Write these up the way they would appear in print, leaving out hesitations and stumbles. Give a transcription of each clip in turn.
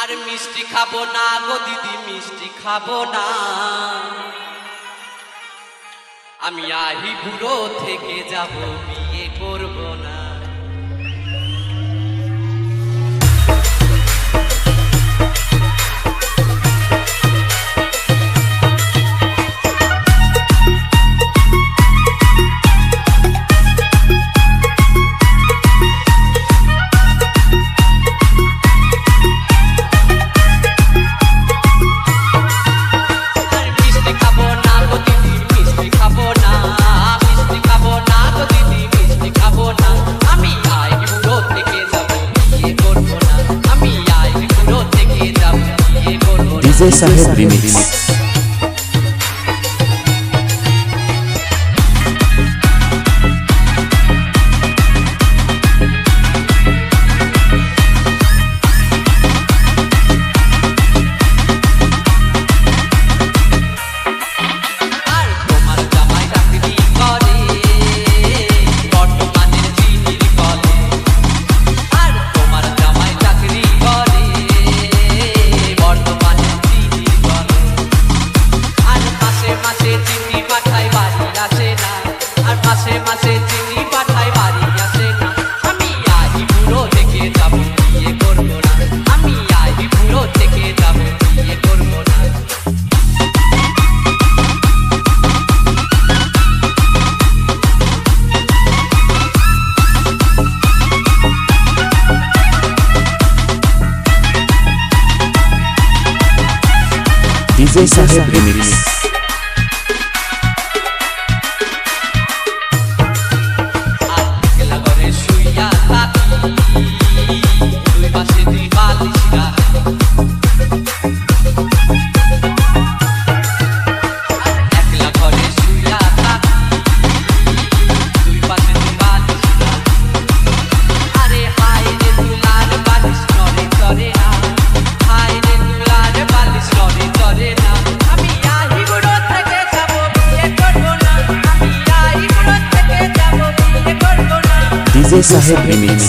আর মিষ্টি খাবো না গো দিদি, মিষ্টি খাবো না। আমি আহি বুড়ো থেকে যাব, বিয়ে করব না। DJ Saheb Remix. DJ Saheb Remix. DJ Saheb Remix.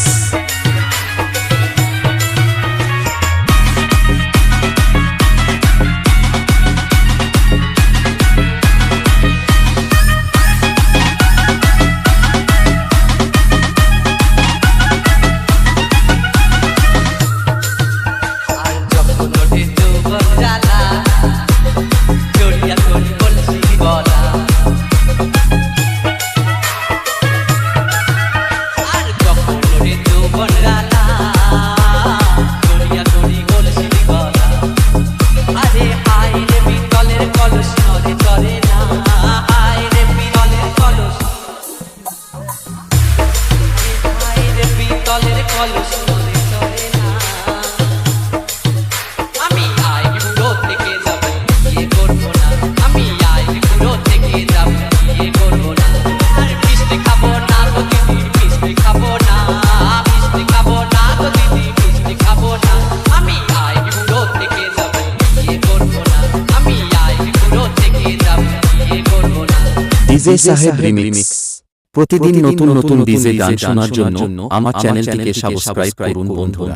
DJ Saheb Remix. প্রতিদিন নতুন নতুন ডিজে গান শোনার জন্য আমার চ্যানেলটিকে সাবস্ক্রাইব করুন বন্ধুরা।